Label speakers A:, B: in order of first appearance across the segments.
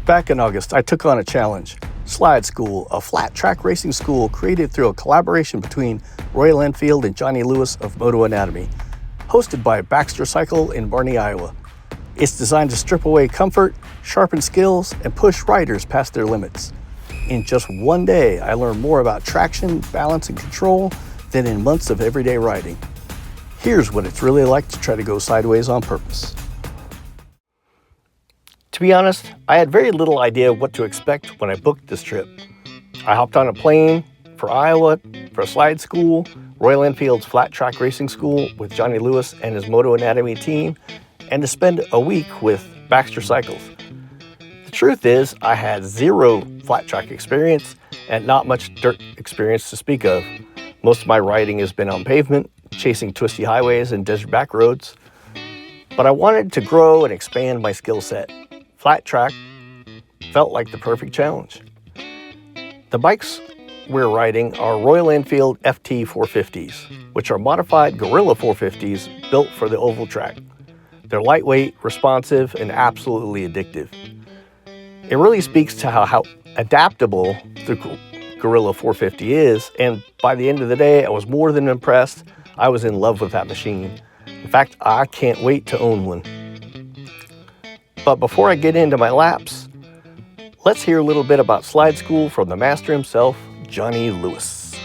A: Back in August, I took on a challenge. Slide School, a flat track racing school created through a collaboration between Royal Enfield and Johnny Lewis of Moto Anatomy, hosted by Baxter Cycle in Barney, Iowa. It's designed to strip away comfort, sharpen skills, and push riders past their limits. In just one day, I learned more about traction, balance, and control than in months of everyday riding. Here's what it's really like to try to go sideways on purpose. To be honest, I had very little idea what to expect when I booked this trip. I hopped on a plane for Iowa for a slide school, Royal Enfield's flat track racing school with Johnny Lewis and his Moto Anatomy team, and to spend a week with Baxter Cycles. The truth is, I had zero flat track experience and not much dirt experience to speak of. Most of my riding has been on pavement, chasing twisty highways and desert back roads. But I wanted to grow and expand my skill set. Flat track felt like the perfect challenge. The bikes we're riding are Royal Enfield FT 450s, which are modified Gorilla 450s built for the oval track. They're lightweight, responsive, and absolutely addictive. It really speaks to how adaptable the Gorilla 450 is, and by the end of the day, I was more than impressed. I was in love with that machine. In fact, I can't wait to own one. But before I get into my laps, let's hear a little bit about Slide School from the master himself, Johnny Lewis.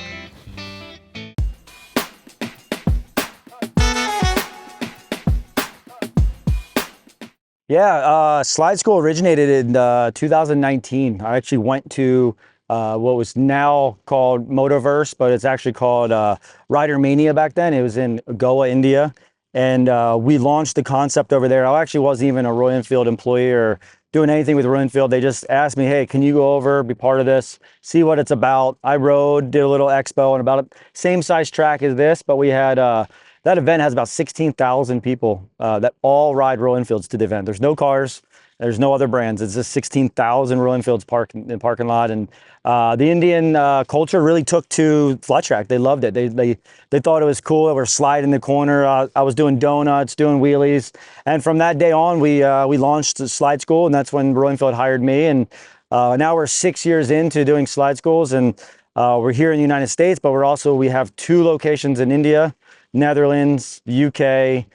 B: Yeah, Slide School originated in 2019. I actually went to what was now called Motoverse, but it's actually called Rider Mania back then. It was in Goa, India. And we launched the concept over there. I actually wasn't even a Royal Enfield employee or doing anything with Royal Enfield. They just asked me, hey, can you go over, be part of this, see what it's about. I rode, did a little expo and about same size track as this, but we had, that event has about 16,000 people that all ride Royal Enfields to the event. There's no cars. There's no other brands. It's just 16,000 Royal Enfields in the parking lot. And the Indian culture really took to flat track. They loved it. They thought it was cool. We were sliding the corner. I was doing donuts, doing wheelies. And from that day on, we launched the Slide School, and that's when Royal Enfield hired me. And now we're 6 years into doing slide schools, and we're here in the United States, but we have 2 locations in India, Netherlands, UK,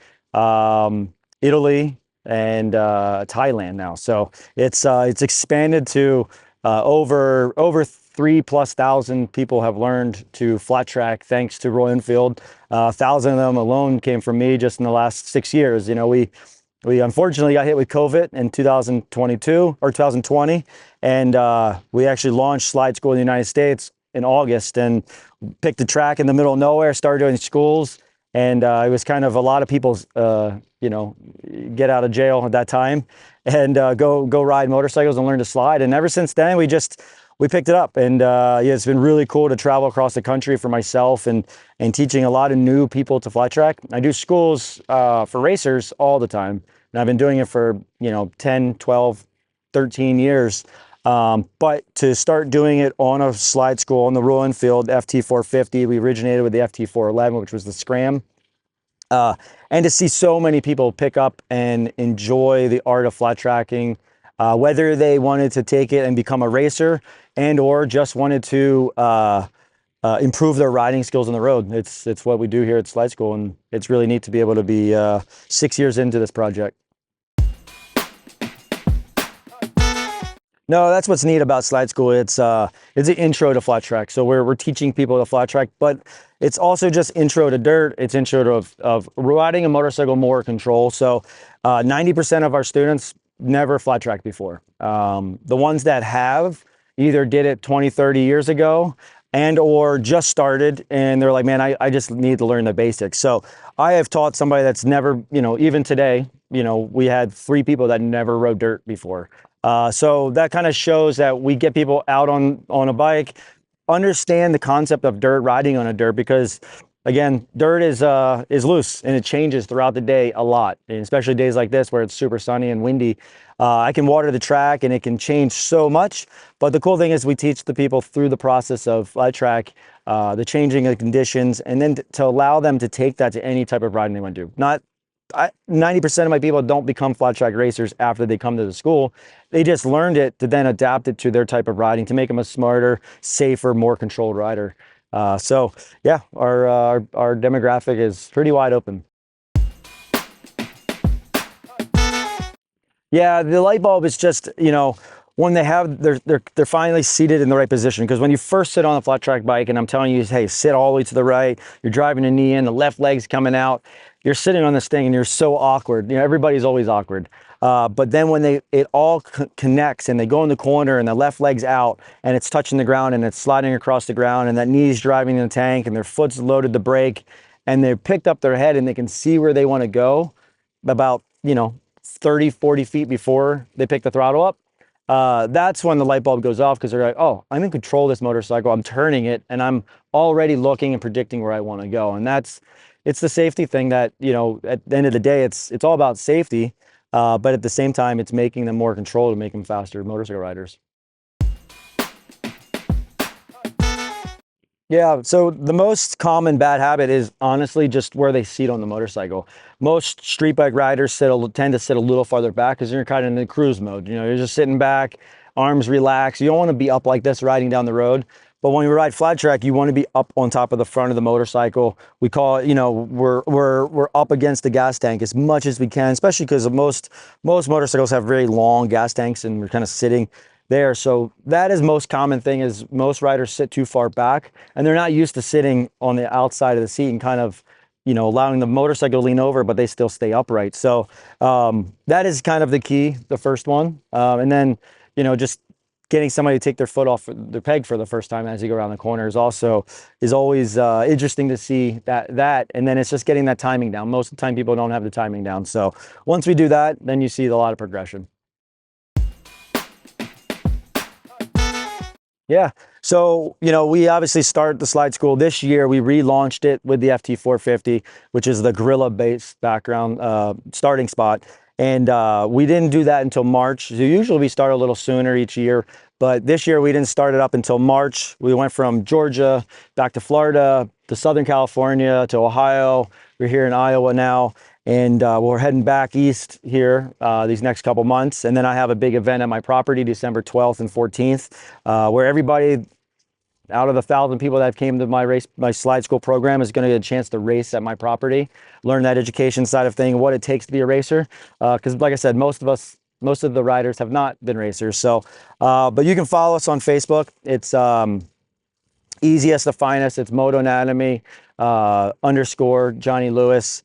B: Italy, and Thailand now. So it's expanded to over 3,000+ people have learned to flat track thanks to Royal Enfield. 1,000 of them alone came from me just in the last 6 years. You know, we unfortunately got hit with COVID in 2022 or 2020, and we actually launched Slide School in the United States in August and picked a track in the middle of nowhere, started doing schools. And it was kind of a lot of people's, get out of jail at that time and go ride motorcycles and learn to slide. And ever since then, we picked it up. And yeah, it's been really cool to travel across the country for myself and teaching a lot of new people to flat track. I do schools for racers all the time. And I've been doing it for, 10, 12, 13 years. But to start doing it on a slide school on the Royal Enfield FT 450, we originated with the FT 411, which was the Scram. And to see so many people pick up and enjoy the art of flat tracking, whether they wanted to take it and become a racer and or just wanted to improve their riding skills on the road. It's what we do here at Slide School, and it's really neat to be able to be 6 years into this project. No, that's what's neat about Slide School. It's an intro to flat track. So we're teaching people to flat track, but it's also just intro to dirt. It's intro of riding a motorcycle more control. So 90% of our students never flat tracked before. The ones that have either did it 20, 30 years ago and or just started and they're like, man, I just need to learn the basics. So I have taught somebody that's never, even today, we had 3 people that never rode dirt before. So that kind of shows that we get people out on a bike, understand the concept of dirt, riding on a dirt, because again, dirt is loose and it changes throughout the day a lot, and especially days like this where it's super sunny and windy. I can water the track and it can change so much, but the cool thing is we teach the people through the process of flat track, the changing of conditions, and then to allow them to take that to any type of riding they want to do. 90% of my people don't become flat track racers after they come to the school. They just learned it to then adapt it to their type of riding to make them a smarter, safer, more controlled rider. So yeah, our demographic is pretty wide open. Yeah, the light bulb is just, you know, when they have they're finally seated in the right position. Because when you first sit on a flat track bike, and I'm telling you, hey, sit all the way to the right, you're driving a knee in, the left leg's coming out, you're sitting on this thing and you're so awkward. You know, everybody's always awkward. But then when it all connects and they go in the corner and the left leg's out and it's touching the ground and it's sliding across the ground and that knee's driving the tank and their foot's loaded the brake and they've picked up their head and they can see where they want to go about, you know, 30, 40 feet before they pick the throttle up, that's when the light bulb goes off because they're like, oh, I'm in control of this motorcycle. I'm turning it and I'm already looking and predicting where I want to go. And it's the safety thing that, you know, at the end of the day, it's all about safety. But at the same time, it's making them more controlled to make them faster motorcycle riders. Yeah, so the most common bad habit is honestly just where they seat on the motorcycle. Most street bike riders tend to sit a little farther back because you're kind of in the cruise mode. You know, you're just sitting back, arms relaxed. You don't want to be up like this riding down the road. But when you ride flat track, you want to be up on top of the front of the motorcycle. We call it, you know, we're up against the gas tank as much as we can, especially because most motorcycles have very long gas tanks and we're kind of sitting there. So that is most common thing is most riders sit too far back and they're not used to sitting on the outside of the seat and kind of, you know, allowing the motorcycle to lean over, but they still stay upright. So that is kind of the key, the first one. And then, you know, just getting somebody to take their foot off their peg for the first time as you go around the corner is always interesting to see that. And then it's just getting that timing down. Most of the time people don't have the timing down. So once we do that, then you see a lot of progression. Yeah. So, you know, we obviously started the slide school this year. We relaunched it with the FT450, which is the gorilla-based background starting spot. And we didn't do that until March. So usually we start a little sooner each year, but this year we didn't start it up until March. We went from Georgia back to Florida, to Southern California, to Ohio. We're here in Iowa now. And we're heading back east here these next couple months. And then I have a big event at my property, December 12th and 14th, where everybody out of the 1,000 people that came to my slide school program is going to get a chance to race at my property, learn that education side of thing, what it takes to be a racer. Because like I said, most of the riders have not been racers. So, but you can follow us on Facebook. It's easiest to find us. It's Moto Anatomy _ Johnny Lewis.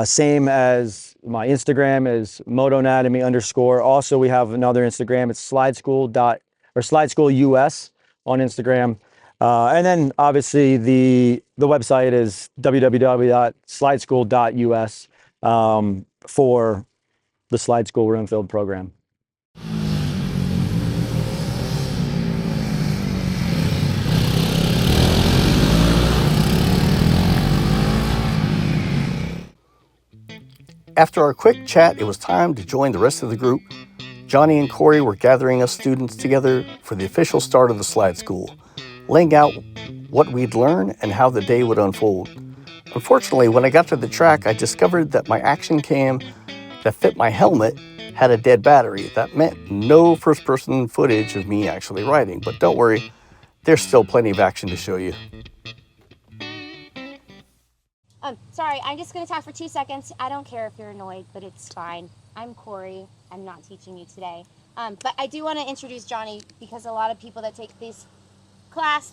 B: Same as my Instagram is Moto Anatomy _ Also, we have another Instagram. It's Slide School US on Instagram. And then obviously the website is www.slideschool.us for the Slide School Royal Enfield program.
A: After our quick chat, it was time to join the rest of the group. Johnny and Corey were gathering us students together for the official start of the slide school, laying out what we'd learn and how the day would unfold. Unfortunately, when I got to the track, I discovered that my action cam that fit my helmet had a dead battery. That meant no first-person footage of me actually riding, but don't worry, there's still plenty of action to show you.
C: Sorry, I'm just going to talk for 2 seconds. I don't care if you're annoyed, but it's fine. I'm Corey. I'm not teaching you today. But I do want to introduce Johnny because a lot of people that take these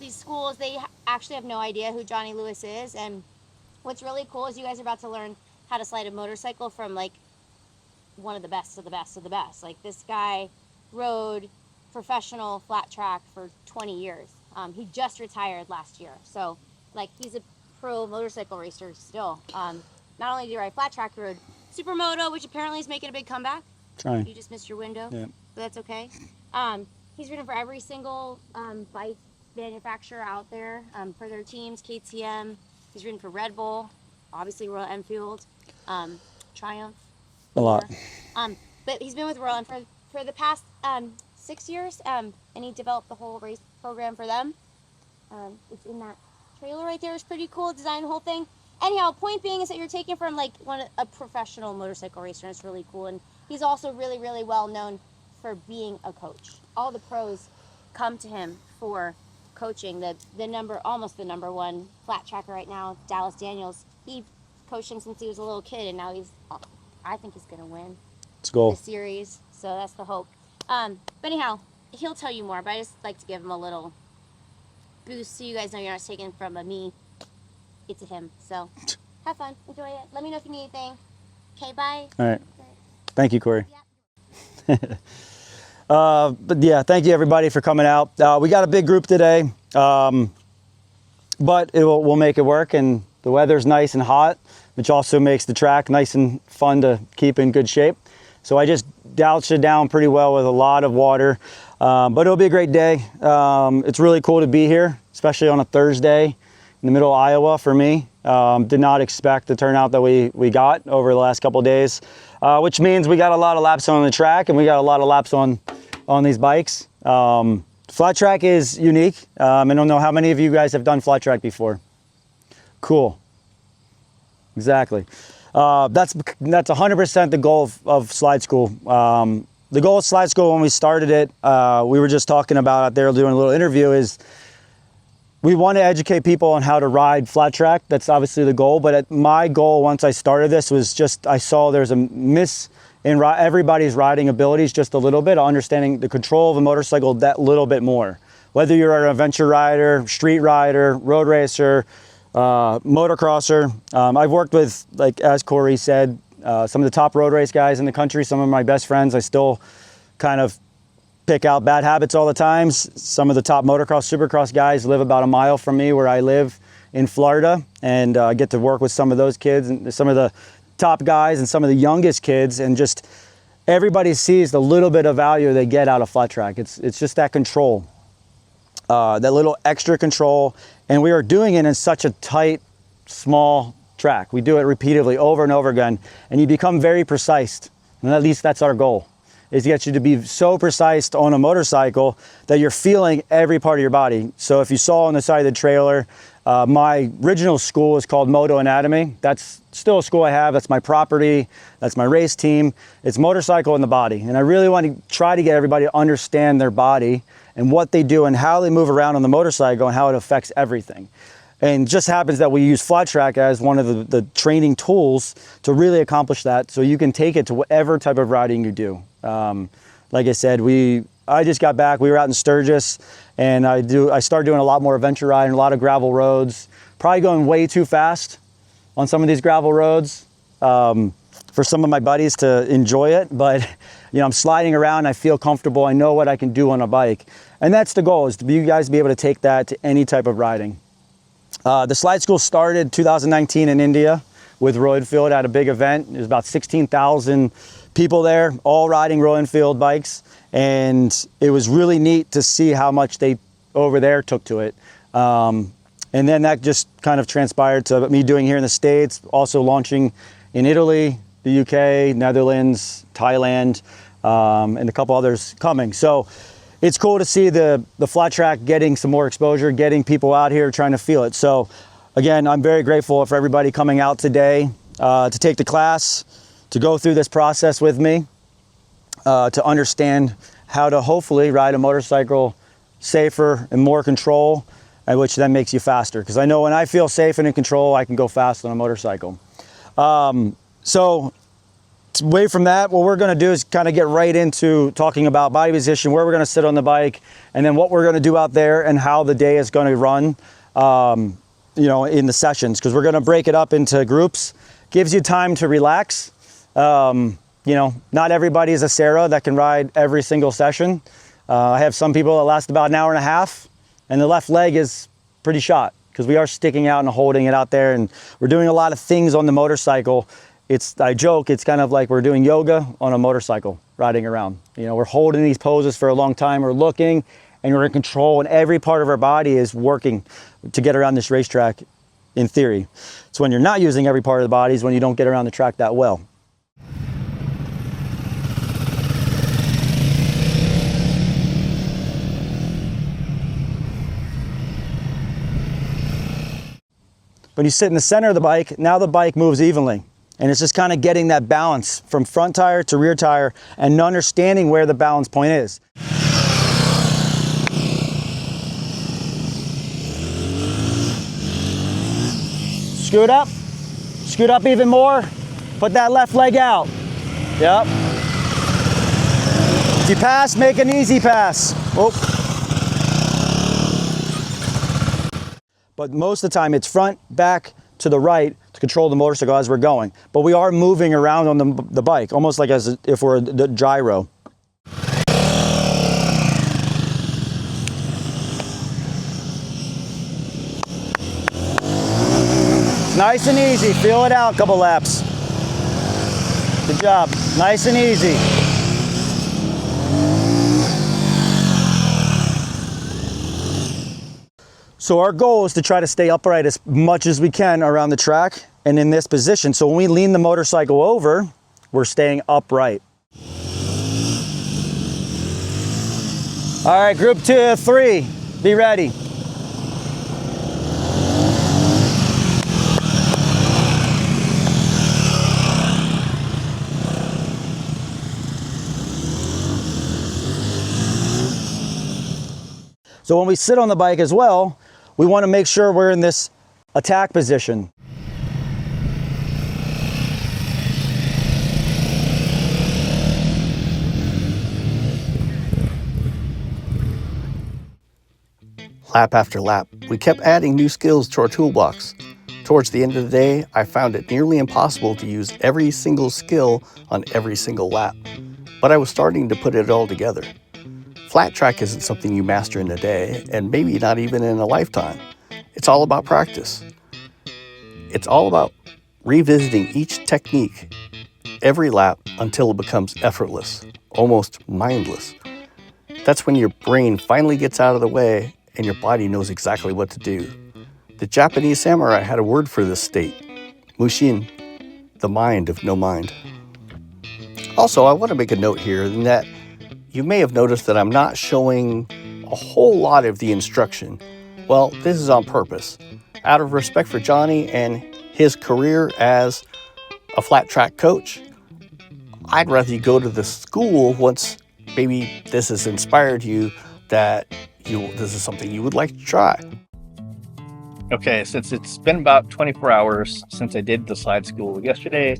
C: schools, they actually have no idea who Johnny Lewis is. And what's really cool is you guys are about to learn how to slide a motorcycle from like one of the best of the best of the best. Like this guy rode professional flat track for 20 years. He just retired last year. So like he's a pro motorcycle racer still. Not only do you ride flat track, you rode Supermoto, which apparently is making a big comeback.
B: Trying.
C: You just missed your window,
B: Yeah.
C: but that's okay. He's ridden for every single bike manufacturer out there for their teams, KTM. He's ridden for Red Bull, obviously Royal Enfield, Triumph.
B: A lot.
C: But he's been with Royal Enfield for the past 6 years, and he developed the whole race program for them. It's in that trailer right there. It's pretty cool. Designed the whole thing. anyhow, point being is that you're taking from like a professional motorcycle racer, and it's really cool. And he's also really, really well known for being a coach. All the pros come to him for coaching. Almost the number one flat tracker right now, Dallas Daniels. He coached him since he was a little kid, and now I think he's gonna win the series. So that's the hope. But anyhow, he'll tell you more. But I just like to give him a little boost so you guys know you're not taking from me. It's a him. So have fun, enjoy it. Let me know if you need anything. Okay, bye.
B: All right. Thank you, Corey.
C: Yeah.
B: But yeah, thank you everybody for coming out. We got a big group today, but we'll make it work, and the weather's nice and hot, which also makes the track nice and fun to keep in good shape. So I just doused it down pretty well with a lot of water, but it'll be a great day. It's really cool to be here, especially on a Thursday in the middle of Iowa for me. Did not expect the turnout that we got over the last couple of days, which means we got a lot of laps on the track, and we got a lot of laps on these bikes. Flat track is unique. I don't know how many of you guys have done flat track before. Cool. Exactly. That's 100% the goal of Slide School. The goal of Slide School when we started it, we were just talking about out there doing a little interview, is we want to educate people on how to ride flat track. That's obviously the goal, but my goal once I started this was just, I saw there's a miss in everybody's riding abilities just a little bit, understanding the control of a motorcycle that little bit more. Whether you're an adventure rider, street rider, road racer, motocrosser. I've worked with, like as Corey said, some of the top road race guys in the country, some of my best friends. I still kind of pick out bad habits all the time. Some of the top motocross, supercross guys live about a mile from me where I live in Florida, and I get to work with some of those kids and some of the top guys and some of the youngest kids, and just everybody sees the little bit of value they get out of flat track. It's just that control, that little extra control, and we are doing it in such a tight, small track. We do it repeatedly over and over again, and you become very precise, and at least that's our goal, is to get you to be so precise on a motorcycle that you're feeling every part of your body. So if you saw on the side of the trailer, my original school is called Moto Anatomy. That's still a school I have. That's my property. That's my race team. It's motorcycle in the body. And I really want to try to get everybody to understand their body and what they do and how they move around on the motorcycle and how it affects everything. And it just happens that we use flat track as one of the training tools to really accomplish that, so you can take it to whatever type of riding you do. Like I said, I just got back. We were out in Sturgis, and I started doing a lot more adventure riding, a lot of gravel roads, probably going way too fast on some of these gravel roads for some of my buddies to enjoy it. But I'm sliding around, I feel comfortable, I know what I can do on a bike. And that's the goal, is to you guys be able to take that to any type of riding. The Slide School started 2019 in India with Royal Enfield at a big event. There's about 16,000 people there, all riding Royal Enfield bikes. And it was really neat to see how much they over there took to it. And then that just kind of transpired to me doing here in the States, also launching in Italy, the UK, Netherlands, Thailand, and a couple others coming. So it's cool to see the flat track getting some more exposure, getting people out here trying to feel it. So again, I'm very grateful for everybody coming out today to take the class, to go through this process with me, to understand how to hopefully ride a motorcycle safer and more control, which then makes you faster. Because I know when I feel safe and in control, I can go fast on a motorcycle. So away from that, what we're going to do is kind of get right into talking about body position, where we're going to sit on the bike, and then what we're going to do out there and how the day is going to run, in the sessions, because we're going to break it up into groups. Gives you time to relax. Not everybody is a Sarah that can ride every single session. I have some people that last about an hour and a half, and the left leg is pretty shot because we are sticking out and holding it out there, and we're doing a lot of things on the motorcycle. I joke, it's kind of like we're doing yoga on a motorcycle, riding around. We're holding these poses for a long time, we're looking, and we're in control, and every part of our body is working to get around this racetrack in theory. So when you're not using every part of the body is when you don't get around the track that well. When you sit in the center of the bike, now the bike moves evenly. And it's just kind of getting that balance from front tire to rear tire and understanding where the balance point is. Scoot up even more. Put that left leg out. Yep. If you pass, make an easy pass. Oh. But most of the time it's front, back, to the right to control the motorcycle as we're going. But we are moving around on the bike, almost like as if we're a gyro. Nice and easy, feel it out a couple laps. Good job, nice and easy. So our goal is to try to stay upright as much as we can around the track and in this position. So when we lean the motorcycle over, we're staying upright. All right, group 2, 3, be ready. So when we sit on the bike as well, we want to make sure we're in this attack position.
A: Lap after lap, we kept adding new skills to our toolbox. Towards the end of the day, I found it nearly impossible to use every single skill on every single lap, but I was starting to put it all together. Flat track isn't something you master in a day, and maybe not even in a lifetime. It's all about practice. It's all about revisiting each technique every lap until it becomes effortless, almost mindless. That's when your brain finally gets out of the way and your body knows exactly what to do. The Japanese samurai had a word for this state, mushin, the mind of no mind. Also, I want to make a note here in that you may have noticed that I'm not showing a whole lot of the instruction. Well, this is on purpose. Out of respect for Johnny and his career as a flat track coach, I'd rather you go to the school once maybe this has inspired you that this is something you would like to try. Okay, since it's been about 24 hours since I did the slide school yesterday,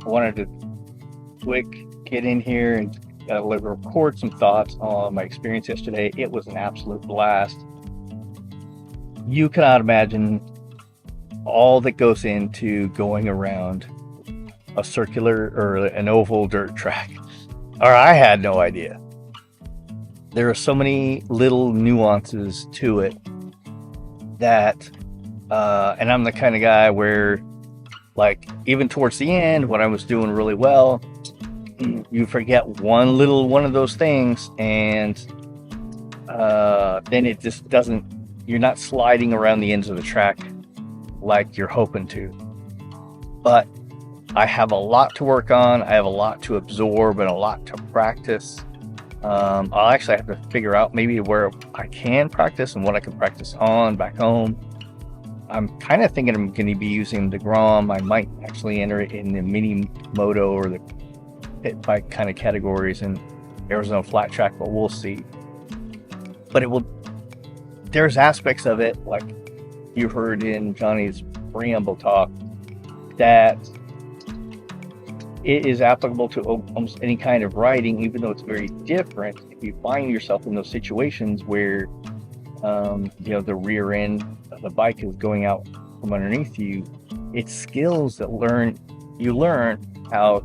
A: I wanted to quick get in here and record some thoughts on my experience yesterday. It was an absolute blast. You cannot imagine all that goes into going around a circular or an oval dirt track. Or I had no idea. There are so many little nuances to it that, and I'm the kind of guy where, like, even towards the end when I was doing really well, you forget one of those things, and then it just doesn't, you're not sliding around the ends of the track like you're hoping to. But I have a lot to work on. I have a lot to absorb and a lot to practice. I'll actually have to figure out maybe where I can practice and what I can practice on back home. I'm kind of thinking I'm going to be using the Grom. I might actually enter it in the mini Moto or the pit bike kind of categories in Arizona flat track, but we'll see. But there's aspects of it, like you heard in Johnny's preamble talk, that it is applicable to almost any kind of riding, even though it's very different. If you find yourself in those situations where the rear end of the bike is going out from underneath you, it's skills that you learn how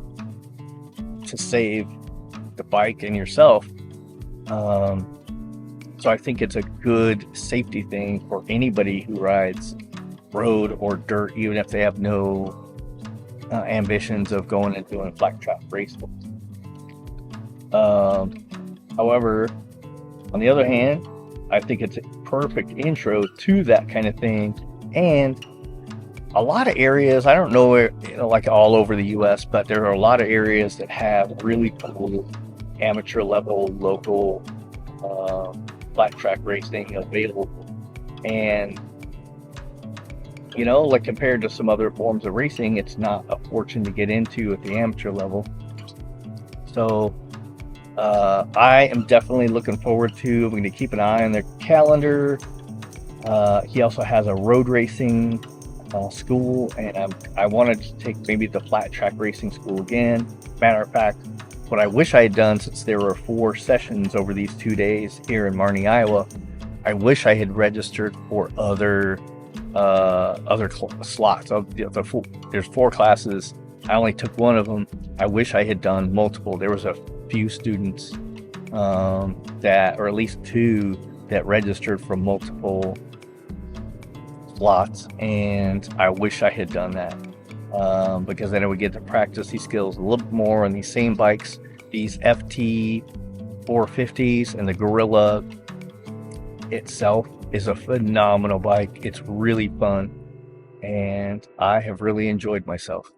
A: to save the bike and yourself. So I think it's a good safety thing for anybody who rides road or dirt, even if they have no ambitions of going and doing flat track racing. However, on the other hand, I think it's a perfect intro to that kind of thing. And a lot of areas, I don't know where, like all over the US, but there are a lot of areas that have really cool amateur level, local flat track racing available. And You know, like compared to some other forms of racing, it's not a fortune to get into at the amateur level. So I am definitely looking forward to, I'm going to keep an eye on their calendar. He also has a road racing school, and I wanted to take maybe the flat track racing school again. Matter of fact, what I wish I had done, since there were 4 sessions over these 2 days here in Marnie, Iowa, I wish I had registered for other slots. There's 4 classes. I only took one of them. I wish I had done multiple. There was a few students that, or at least 2, that registered for multiple slots, and I wish I had done that because then I would get to practice these skills a little bit more on these same bikes, these FT 450s, and the Gorilla itself is a phenomenal bike. It's really fun, and I have really enjoyed myself.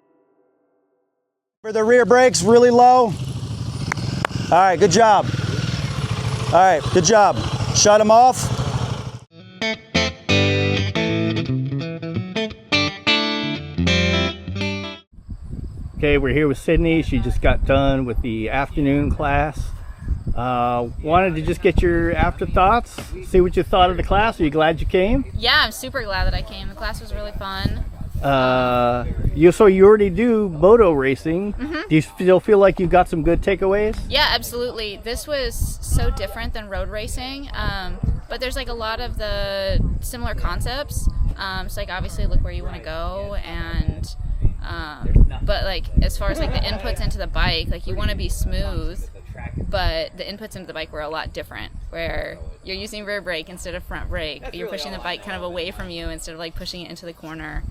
B: For the rear brakes really low. All right, good job. All right, good job. Shut them off.
A: Okay, we're here with Sydney. She just got done with the afternoon class. Wanted to just get your afterthoughts, see what you thought of the class. Are you glad you came?
D: Yeah, I'm super glad that I came. The class was really fun.
A: So you already do moto racing.
D: Mm-hmm.
A: Do you still feel like you got some good takeaways?
D: Yeah, absolutely. This was so different than road racing, but there's like a lot of the similar concepts. So like obviously look where you want to go, and but like as far as like the inputs into the bike, like you want to be smooth, but the inputs into the bike were a lot different, where you're using rear brake instead of front brake. You're pushing the bike kind of away from you instead of like pushing it into the corner.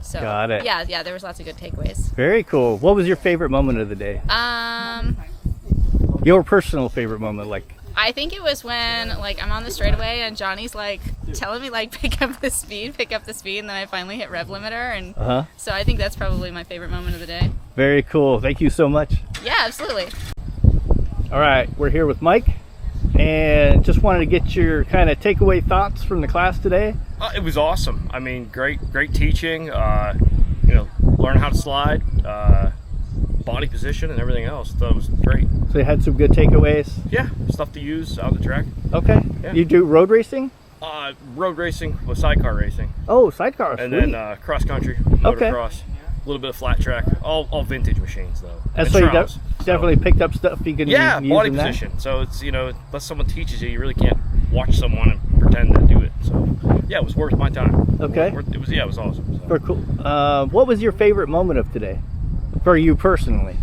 D: So
A: Got it.
D: Yeah, there was lots of good takeaways.
A: Very cool. What was your favorite moment of the day? Your personal favorite moment, like.
D: I think it was when like I'm on the straightaway and Johnny's like telling me like pick up the speed, and then I finally hit rev limiter, and so I think that's probably my favorite moment of the day.
A: Very cool. Thank you so much.
D: Yeah, absolutely.
A: All right, we're here with Mike, and just wanted to get your kind of takeaway thoughts from the class today.
E: It was awesome. I mean, great teaching. Learn how to slide, body position, and everything else. That was great.
A: So you had some good takeaways?
E: Yeah, stuff to use out on the track.
A: Okay.
E: Yeah.
A: You do road racing?
E: Road racing with sidecar racing.
A: Oh, sidecar.
E: And
A: sweet.
E: then cross country,
A: Okay.
E: motocross, a little bit of flat track. All vintage machines though.
A: And so you definitely picked up stuff you can use
E: body
A: in that?
E: position. So it's unless someone teaches you, you really can't watch someone and pretend to do it. So yeah, it was worth my time.
A: Okay.
E: It was awesome. So.
A: Very cool. What was your favorite moment of today, for you personally?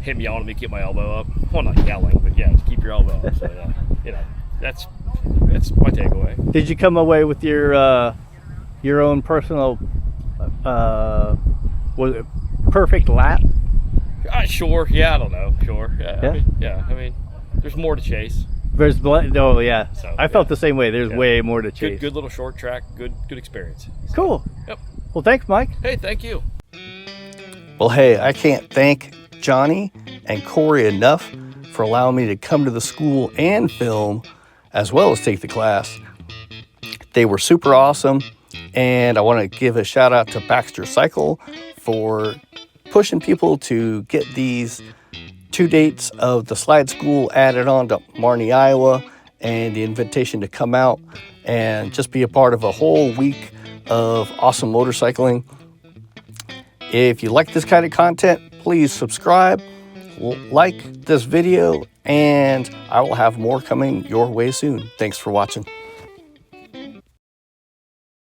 E: Him yelling at me to keep my elbow up. Well, not yelling, but yeah, to keep your elbow up. So yeah, that's my takeaway.
A: Did you come away with your own personal was it perfect lap?
E: Sure. Yeah, I don't know. Sure.
A: Yeah.
E: Yeah. I mean, there's more to chase.
A: Oh yeah.
E: So,
A: I felt the same way. There's way more to chase.
E: Good little short track. Good experience.
A: Cool.
E: Yep.
A: Well, thanks, Mike.
E: Hey, thank you.
A: Well, hey, I can't thank Johnny and Corey enough for allowing me to come to the school and film, as well as take the class. They were super awesome, and I want to give a shout out to Baxter Cycle for pushing people to get these 2 dates of the slide school added on to Marnie, Iowa, and the invitation to come out and just be a part of a whole week of awesome motorcycling. If you like this kind of content, please subscribe, like this video, and I will have more coming your way soon. Thanks for watching.